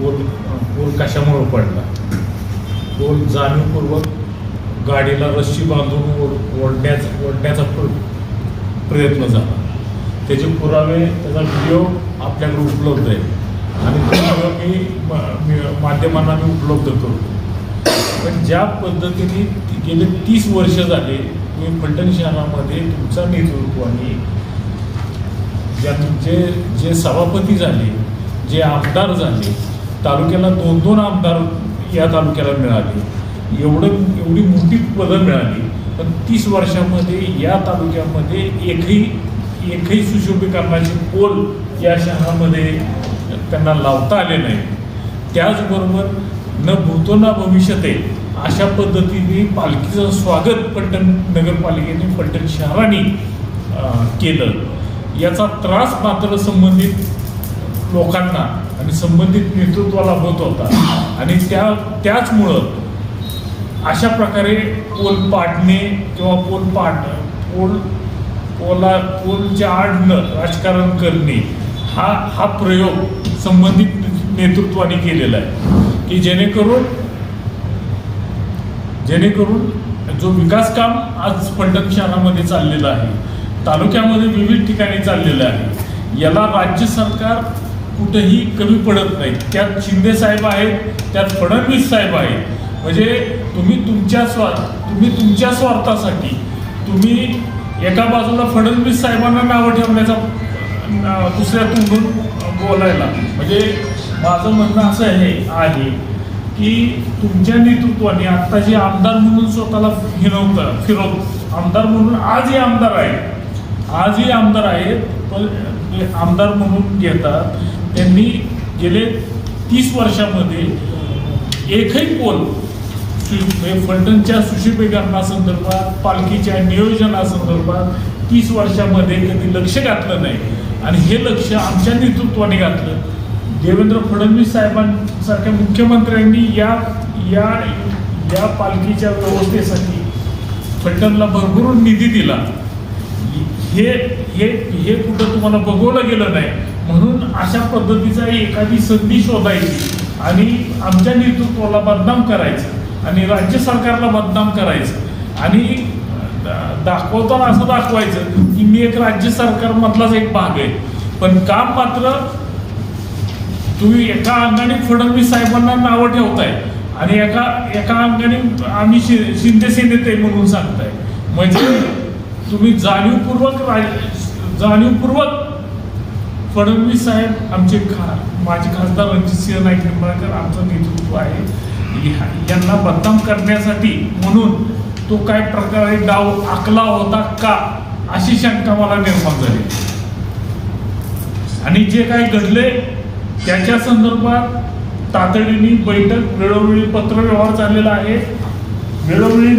Pole कशामुळं पडला. Pole जाणीवपूर्वक गाडीला रस्सी बांधून ओढण्याचा प्रयत्न झाला. त्याचे पुरावे, त्याचा व्हिडिओ आपल्याकडे उपलब्ध आहे आणि तो मी माध्यमांना मी उपलब्ध करतो. पण ज्या पद्धतीने गेले 30 वर्ष झाले तुम्ही फलटण शहरामध्ये तुमच्या नेतृत्वाने जे सभापती झाले, जे आमदार झाले, तालुक्याला 2-2 आमदार या तालुक्याला मिळाले, एवढी मोठी पदं मिळाली. पण 30 वर्षामध्ये या तालुक्यामध्ये एकही सुशोभीकरणाचे पोल या शहरामध्ये त्यांना लावता आले नाही. त्याचबरोबर न भूतो ना भविष्यते अशा पद्धतीने पालखीचं स्वागत फलटण नगरपालिकेने, फलटण शहराने केलं. याचा त्रास मात्र संबंधित लोकांना आणि संबंधित नेतृत्वाला होत होता आणि त्याचमुळं अशा प्रकारे पोल पाडणे किंवा पोलच्या आडनं राजकारण करणे हा प्रयोग संबंधित नेतृत्वाने केलेला आहे की जेणेकरून जो विकास काम आज फलटण शहरामध्ये चाललेलं आहे, तालुक्यामध्ये विविध ठिकाणी चाललेलं आहे, याला राज्य सरकार कुठेही कमी पडत नाही. त्यात शिंदे साहेब आहेत, त्यात फडणवीस साहेब आहेत. म्हणजे तुम्ही तुमच्या स्वार्थासाठी तुम्ही एका बाजूला फडणवीस साहेबांना नावं ठेवण्याचा दुसऱ्या तोंडून बोलायला, म्हणजे माझं म्हणणं असं आहे की तुमच्या नेतृत्वाने आत्ता जे आमदार म्हणून स्वतःला फिरवत आमदार म्हणून आजही आमदार आहेत, पण आमदार म्हणून घेतात. त्यांनी गेले 30 वर्षामध्ये एकही पोल फलटणच्या सुशोभीकरणासंदर्भात, पालखीच्या नियोजनासंदर्भात 30 वर्षामध्ये कधी लक्ष घातलं नाही. आणि हे लक्ष आमच्या नेतृत्वाने घातलं. देवेंद्र फडणवीस साहेबांसारख्या मुख्यमंत्र्यांनी या पालखीच्या व्यवस्थेसाठी फलटणला भरभरून निधी दिला. हे कुठं तुम्हाला बघवलं गेलं नाही. म्हणून अशा पद्धतीचा एखादी संधी शोधायची आणि आमच्या नेतृत्वाला बदनाम करायचं आणि राज्य सरकारला बदनाम करायचं आणि दाखवताना असं दाखवायचं की मी एक राज्य सरकारमधलाच एक भाग आहे. पण काम मात्र तुम्ही एका अंगाने फडणवीस साहेबांना नावं ठेवताय आणि एका अंगाने आम्ही शिंदे सेनेत आहे म्हणून सांगताय. म्हणजे तुम्ही जाणीवपूर्वक फडणवीस साहेब माजी खासदार रणजितसिंह नाईक निंबाळकर आमचं नेतृत्व आहे, यांना बदनाम करण्यासाठी म्हणून तो काय प्रकारे डाव आखला होता का अशी शंका मला निर्माण झाली. आणि जे काही घडले त्याच्या संदर्भात तातडीने बैठक, वेळोवेळी पत्रव्यवहार चाललेला आहे. वेळोवेळी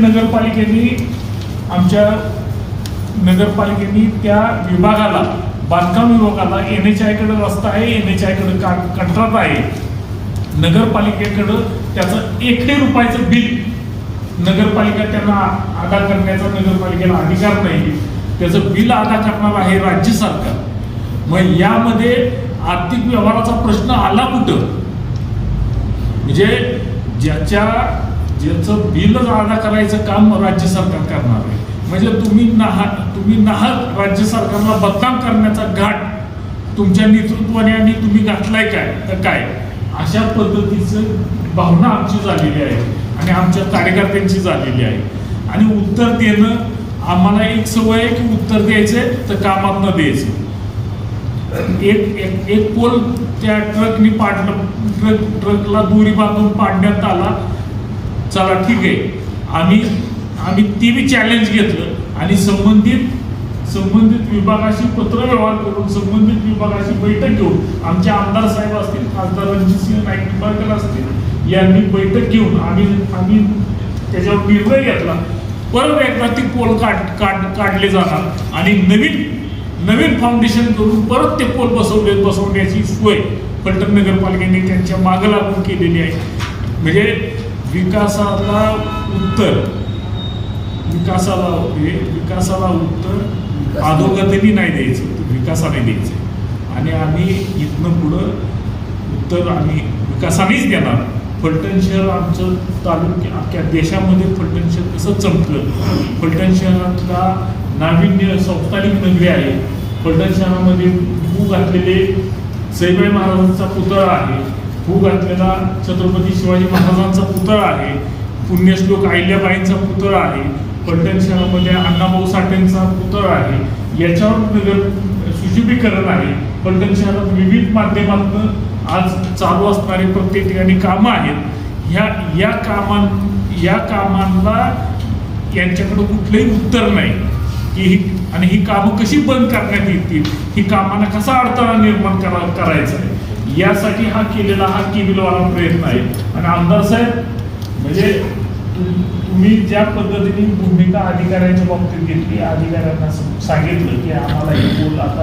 नगरपालिकेने त्या विभागाला, बांधकाम विभागाला NHI कडे रस्ता आहे, NHI कडे कंत्राट आहे, नगरपालिकेकडं त्याचं 1 रुपयाचं बिल नगरपालिका त्यांना अदा करण्याचा नगरपालिकेला अधिकार नाही. त्याचं बिल अदा करणार आहे राज्य सरकार. मग यामध्ये आर्थिक व्यवहाराचा प्रश्न आला कुठं? म्हणजे ज्याचं बिलच अदा करायचं काम राज्य सरकार करणार आहे. म्हणजे तुम्ही नाहक राज्य सरकारला बदनाम करण्याचा घाट तुमच्या नेतृत्वाने आणि तुम्ही घातलाय काय अशा पद्धतीचं भावना आमची झालेली आहे आणि आमच्या कार्यकर्त्यांची झालेली आहे. आणि उत्तर देणं आम्हाला एक सवय आहे की उत्तर द्यायचं तर कामात न द्यायचं. एक पोल त्या ट्रकनी पाडलं, ट्रकला दोरी बांधून पाडण्यात आला. चला ठीक आहे, आम्ही ती बी चॅलेंज घेतलं आणि संबंधित विभागाशी पत्रव्यवहार करून, संबंधित विभागाशी बैठक घेऊन, आमचे आमदार साहेब असतील, खासदार रणजितसिंह नाईक निंबाळकर असतील, यांनी बैठक घेऊन आम्ही त्याच्यावर निर्णय घेतला. परत एकदा ती पोल काढले जाणार आणि नवीन फाउंडेशन करून परत ते पोल बसवण्याची सोय फलटण नगरपालिकेने त्यांच्या मागं लागून केलेली आहे. म्हणजे विकासाला उत्तर अधोगतीने नाही द्यायचं, विकासाने द्यायचं. आणि आम्ही इथनं पुढं उत्तर आम्ही विकासानेच देणार. फलटण शहर आमचं अख्ख्या देशामध्ये फलटण शहर कसं चमकलं. फलटण शहरातला नाविन्य संस्थानिक नगरी आहे. फलटण शहरामध्ये भू घातलेले सईबाई महाराजांचा पुतळा आहे. भू घातलेला छत्रपती शिवाजी महाराजांचा पुतळा आहे. पुण्यश्लोक अहिल्याबाईंचा पुतळा आहे. फलटण शहरामध्ये अण्णाभाऊ साठेंचा पुतळा आहे. याच्यावर नगर सुशोभीकरण आहे. फलटण शहरात विविध माध्यमातून आज चालू असणारे प्रत्येक ठिकाणी कामं आहेत. या कामांना यांच्याकडे कुठलंही उत्तर नाही की आणि ही कामं कशी बंद करण्यात येतील, ही कामांना कसा अडथळा निर्माण करायचा आहे, यासाठी हा केविलवाला प्रयत्न आहे. आणि आमदार साहेब, म्हणजे तुम्ही ज्या पद्धतीने भूमिका अधिकाऱ्यांच्या बाबतीत घेतली, अधिकाऱ्यांना सांगितलं की आम्हाला हे पोल आता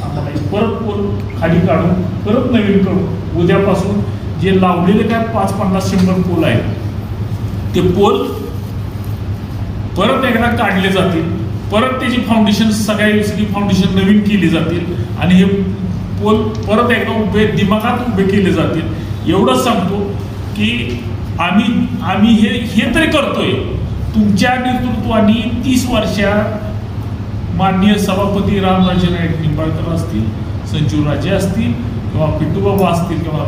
आम्हाला परत पोल खाली काढून परत नवीन करू. उद्यापासून जे लावलेले काय 5, 50, 100 पोल आहेत ते पोल परत एकदा काढले जातील. परत त्याची फाउंडेशन सगळी फाउंडेशन नवीन केली जातील आणि हे पोल परत एकदा दिमागात उभे केले जातील. एवढंच सांगतो की आम्ही हे तरी करतोय. तुमच्या नेतृत्वाने 30 वर्षात माननीय सभापती रामराजे नाईक निंबाळकर असतील, संजीवराजे असतील किंवा पिट्टूबाबा असतील किंवा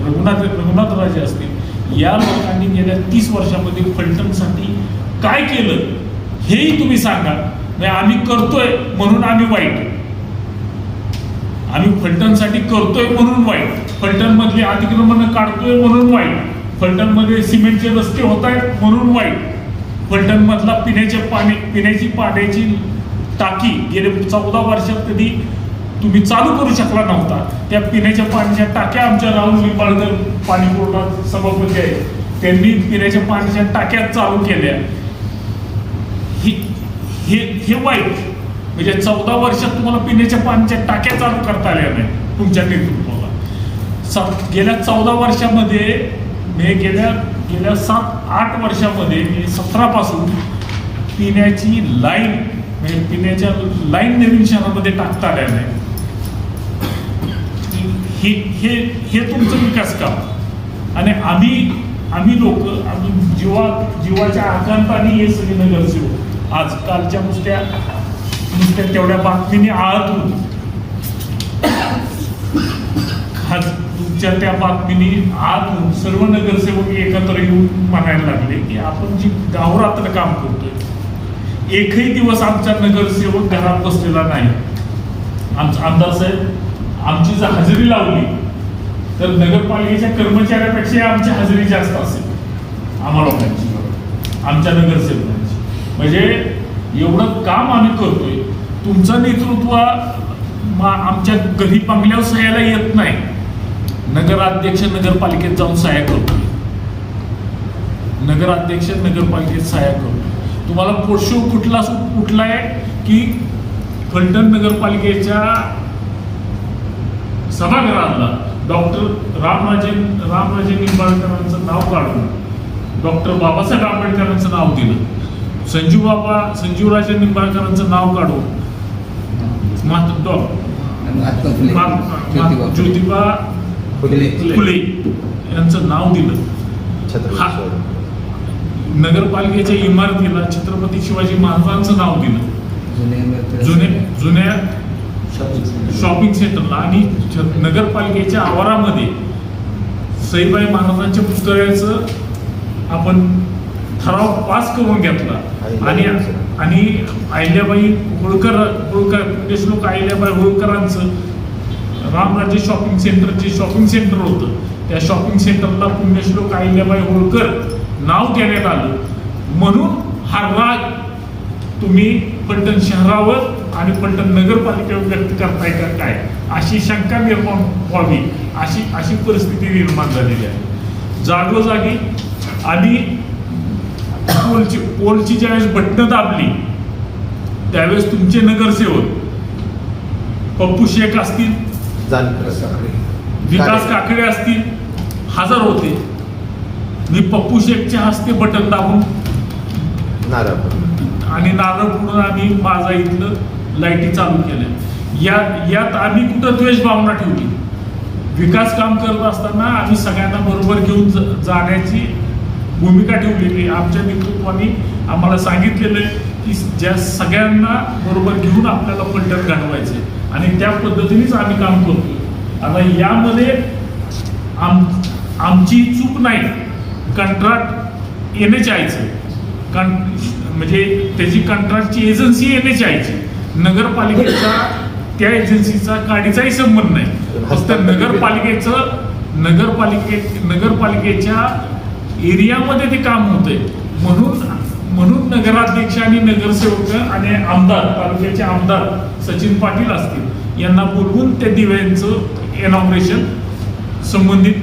रघुनाथराजे असतील, या लोकांनी गेल्या 30 वर्षामध्ये फलटणसाठी काय केलं हेही तुम्ही सांगा. आम्ही करतोय म्हणून आम्ही वाईट, आम्ही फलटणसाठी करतोय म्हणून वाईट, फलटणमधली अतिक्रमणं काढतोय म्हणून वाईट, फलटणमध्ये सिमेंटचे रस्ते होत आहेत म्हणून वाईट, फलटणमधला पिण्याची पाण्याची टाकी गेले 14 वर्षात कधी तुम्ही चालू करू शकला नव्हता. त्या पिण्याच्या पाण्याच्या टाक्या आमच्या राहुल निंबाळकर पाणीपुरवठा सभापती आहेत, त्यांनी पिण्याच्या पाण्याच्या टाक्या चालू केल्या. हे वाईट. म्हणजे 14 वर्षात तुम्हाला पिण्याच्या पाण्याच्या टाक्या चालू करता आल्या नाही तुमच्या नेतृत्वाला. गेल्या 14 वर्षामध्ये गेल्या 7-8 वर्षामध्ये 17 पासून पिण्याची लाईन म्हणजे पिण्याच्या लाईन नवीन शहरामध्ये टाकता आल्या नाही. हे तुमचं विकास काम. आणि आम्ही लोक जीवाच्या आकांताने हे सगळे नगरसेवक आजकालच्या नुसत्या तेवढ्या बातमीने आहात तुमच्या त्या बातमीने आहात सर्व नगरसेवक एकत्र येऊन म्हणायला लागले की आपण जी गावरात्र काम करतोय, एकही दिवस आमचा नगरसेवक घरात बसलेला नाही. आमचा आमदार साहेब आमची जर हजेरी लावली तर नगरपालिकेच्या कर्मचाऱ्यापेक्षा आमची हजेरी जास्त असेल आम्हा लोकांची, आमच्या नगरसेवकांची. म्हणजे एवढं काम आम्ही करतोय. तुमचं नेतृत्व आमच्या घरी बंगल्यावर सह्याला येत नाही. नगराध्यक्ष नगरपालिकेत जाऊन सह्या करतोय, नगराध्यक्ष नगरपालिकेत सह्या करतोय. तुम्हाला पोटशो कुठला आहे की फलटण नगरपालिकेच्या सभागृहाला डॉक्टर रामराजे निंबाळकरांचं नाव काढून डॉक्टर बाबासाहेब आंबेडकरांचं नाव दिलं. संजीवराजे निंबाळकरांचं नाव काढून ज्योतिबा फुले यांचं नाव दिलं. नगरपालिकेच्या इमारतीला छत्रपती शिवाजी महाराजांचं नाव दिलं. जुन्या शॉपिंग सेंटरला आणि नगरपालिकेच्या आवारामध्ये सईबाई महाराजांच्या पुतळ्याचं आपण ठराव पास करून घेतला. आणि अहिल्याबाई होळकर पुण्यश्लोक अहिल्याबाई होळकरांचं रामराजे शॉपिंग सेंटर होतं. त्या शॉपिंग सेंटरला पुण्यश्लोक अहिल्याबाई होळकर नाव देण्यात आलं. म्हणून हा राग तुम्ही फलटण शहरावर आणि फलटण नगरपालिकेवर व्यक्त करताय का काय, अशी शंका निर्माण व्हावी अशी परिस्थिती निर्माण झालेली आहे. जागोजागी आणि पोलची ज्यावेळेस बटणं दाबली त्यावेळेस तुमचे नगरसेवक पप्पू शेख असतील, विकास काकडे असतील, हजर होते. मी पप्पू शेखच्या हस्ते बटन दाबून आणि नारळ पुढून आम्ही माझा इथलं लाईटी चालू केल्या. यात आम्ही कुठं द्वेष भावना ठेवली. विकास काम करत असताना आम्ही सगळ्यांना बरोबर घेऊन जाण्याची भूमिका ठेवलेली आहे. आमच्या नेतृत्वाने आम्हाला सांगितलेलं आहे की ज्या सगळ्यांना बरोबर घेऊन आपल्याला पलटण घडवायचे आणि त्या पद्धतीनेच आम्ही काम करतो. आता यामध्ये आमची चूक नाही. कंत्राट NHAIचं म्हणजे त्याची कंत्राटची एजन्सी NHAIची, नगरपालिकेचा त्या एजन्सीचा काडीचाही संबंध नाही. फक्त नगरपालिकेच्या एरियामध्ये ते काम होतंय. म्हणून नगराध्यक्ष आणि नगरसेवक आणि आमदार, तालुक्याचे आमदार सचिन पाटील असतील यांना बोलवून त्या दिव्यांचं इनॉग्रेशन संबंधित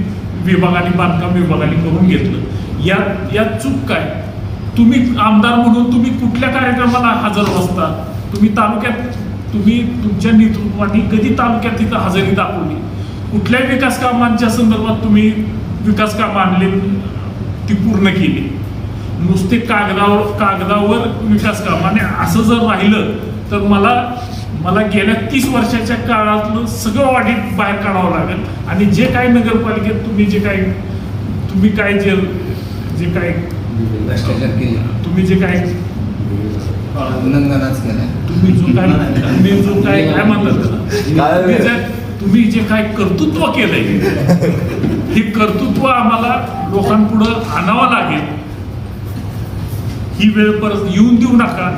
विभागाने, बांधकाम विभागाने करून घेतलं. यात चूक काय? तुम्ही आमदार म्हणून तुम्ही कुठल्या कार्यक्रमाला हजर असता? तुम्ही तुमच्या नेतृत्वाने कधी तालुक्यात तिथं हजेरी दाखवली? कुठल्या विकास कामांच्या संदर्भात तुम्ही विकास कामं आणले, ती पूर्ण केली? नुसते कागदावर विकास काम. आणि असं जर राहिलं तर मला गेल्या 30 वर्षाच्या काळातलं सगळं ऑडिट बाहेर काढावं लागेल. आणि जे काही नगरपालिकेत तुम्ही जे काही तुम्ही जे काय कर्तृत्व केलंय हे कर्तृत्व आम्हाला लोकांपुढं आणावं लागेल. ही वेळ परत येऊन देऊ नका,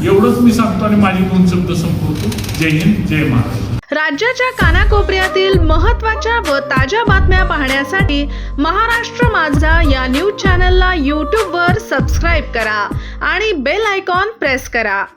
एवढंच मी सांगतो आणि माझी 2 शब्द संपवतो. जय हिंद, जय महाराष्ट्र. राज्याच्या कानाकोपऱ्यातील महत्त्वाच्या व ताज्या बातम्या पाहण्यासाठी महाराष्ट्र माझा या न्यूज चॅनलला यूट्यूबवर सबस्क्राईब करा आणि बेल आयकॉन प्रेस करा.